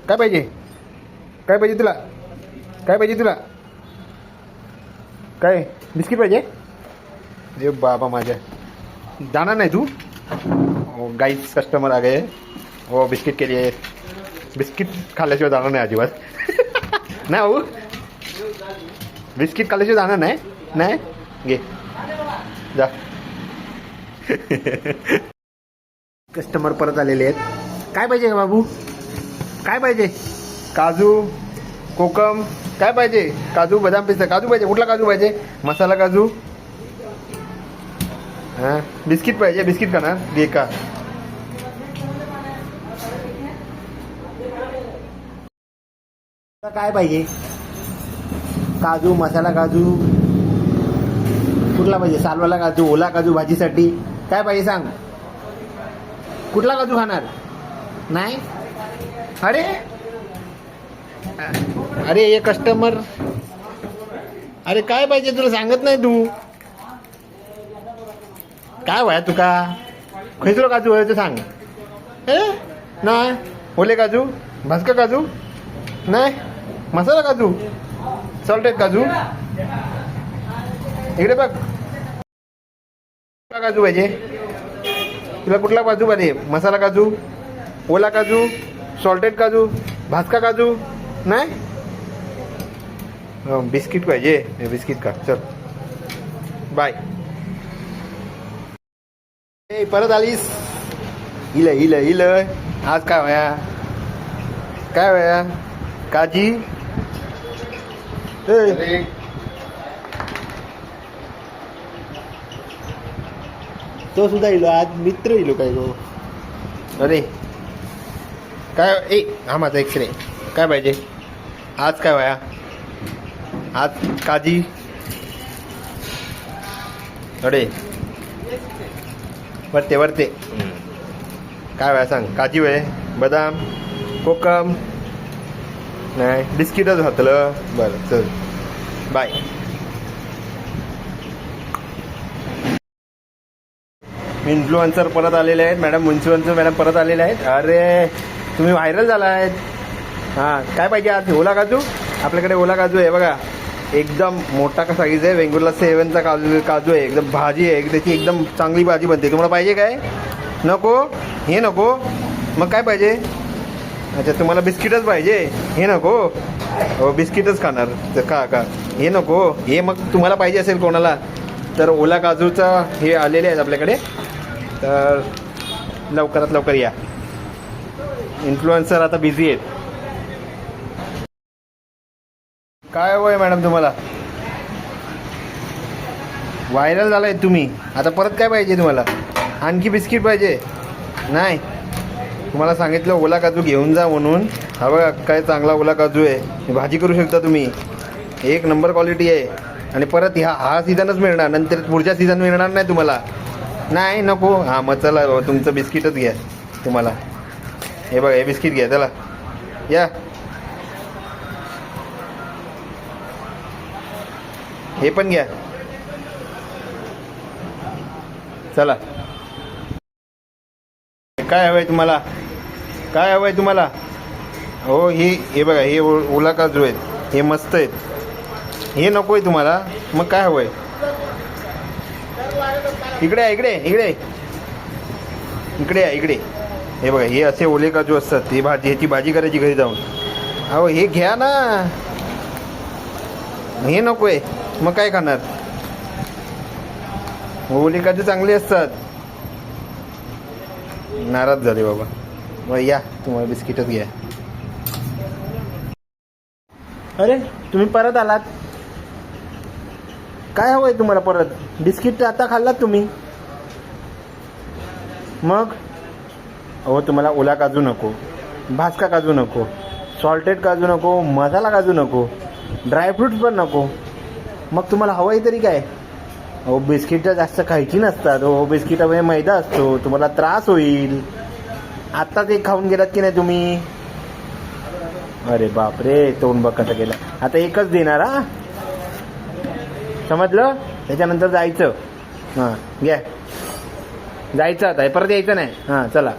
काय पाहिजे? काय पाहिजे तुला? काय पाहिजे तुला? काय बिस्किट पाहिजे? अरे बाबा माझ्या, जाणार नाही तू? गाईस कस्टमर आ गए. हो बिस्किट के लिए. बिस्किट खाल्ल्याशिवाय जाणार नाही अजिबात. नाही हो, बिस्किट खाल्ल्याशिवाय जाणार नाही. नाही घे जा. कस्टमर परत आलेले आहेत. काय पाहिजे का बाबू? काय पाहिजे? काजू, कोकम, काय पाहिजे? काजू बदाम पिस्ता. काजू पाहिजे? कुठला काजू पाहिजे? मसाला काजू. हां बिस्किट पाहिजे? बिस्किट खाणार? घे का. काय पाहिजे? काजू, मसाला काजू, कुठला पाहिजे? सालवाला काजू, ओला काजू भाजीसाठी. काय पाहिजे सांग? कुठला काजू खाणार? नाही. अरे अरे ये कस्टमर, अरे काय पाहिजे तुला सांगत नाही तू? काय व्हाय तुका? खैसलो काजू व्हायचं सांग. नाही. ओले काजू, भाजका काजू नाही, मसाला काजू, सॉल्टेड काजू. इकडे बघ. कुठला काजू पाहिजे तुला? कुठला काजू पाहिजे? मसाला काजू, ओला काजू, सॉल्टेड काजू, भाजका काजू नाही. बिस्किट पाहिजे? बिस्किट का. चल बाय. ए परत आलीस? इल इल इल. आज काय वया? काय वया? काजी. ए तो सुद्धा इलो आज. मित्र इलो काय गो. अरे काय? ए हा माझा एक्सरे. काय पाहिजे आज? काय वया आज? काजी. अरे वरते वरते. काय वया सांग? काजी वय, बदाम, कोकम नाही, बिस्किटच घातलं. बरं चल बाय. इन्फ्लुएन्सर परत आलेले आहेत. मॅडम इन्फ्लुएन्सर मॅडम परत आलेले आहेत. अरे तुम्ही व्हायरल झाला आहेत. हां काय पाहिजे आज? ओला काजू. आपल्याकडे ओला काजू आहे बघा, एकदम मोठा का साईज आहे. वेंगुर्ला 7चा काजू आहे. एकदम भाजी आहे त्याची, एकदम चांगली भाजी बनते. तुम्हाला पाहिजे काय? नको? हे नको? मग काय पाहिजे? अच्छा तुम्हाला बिस्किटच पाहिजे? हे नको? हो बिस्किटच खाणार तर का हे नको? हे मग तुम्हाला पाहिजे असेल कोणाला तर ओला काजूचा हे आलेले आहेत आपल्याकडे, तर लवकरात लवकर या. इन्फ्लुएन्सर आता बिझी आहेत. काय होय मॅडम तुम्हाला? व्हायरल झालाय तुम्ही. आता परत काय पाहिजे तुम्हाला? आणखी बिस्किट पाहिजे? नाही. तुम्हाला सांगितलं ओला काजू घेऊन जा म्हणून. हा बघा काय चांगला ओला काजू आहे. भाजी करू शकता तुम्ही. एक नंबर क्वालिटी आहे. आणि परत हा सीझनच मिळणार, नंतर पुढच्या सीझन मिळणार नाही तुम्हाला. नाही नको? हां मग चला तुमचं बिस्किटच घ्या. तुम्हाला हे बघा हे बिस्किट घ्या. चला या. हे पण घ्या. चला. काय हवंय तुम्हाला? काय हवंय तुम्हाला? हो हे बघा हे ओला काजू आहेत. हे मस्त आहेत. हे नको आहे तुम्हाला? मग काय हवंय? इकडे आहे, इकडे इकडे इकडे आहे, इकडे. हे बघा हे असे ओले काजू असतात. हे ह्याची भाजी करायची घरी जाऊन. अहो हे घ्या ना. हे नको आहे मग काय खाणार? ओले काजू चांगले असतात. नाराज झाले बाबा. मग या तुम्हाला बिस्किटच घ्या. अरे तुम्ही परत आलात. काय हवंय तुम्हाला परत? बिस्किट आता खाल्लात तुम्ही. मग अहो तुम्हाला ओला काजू नको, भाजका काजू नको, सॉल्टेड काजू नको, मसाला काजू नको, ड्रायफ्रूट्स पण नको. मग तुम्हाला हवंय तरी काय? अहो बिस्किटं जास्त खायची नसतात. हो बिस्किटामध्ये मैदा असतो, तुम्हाला त्रास होईल. आत्ताच एक खाऊन गेलात की नाही तुम्ही? अरे बापरे तोंड बघ कसं केलं. आता एकच देणार. हा समजलं? त्याच्यानंतर जायचं. हां घ्या. जायचं आता परत यायचं नाही. हां चला.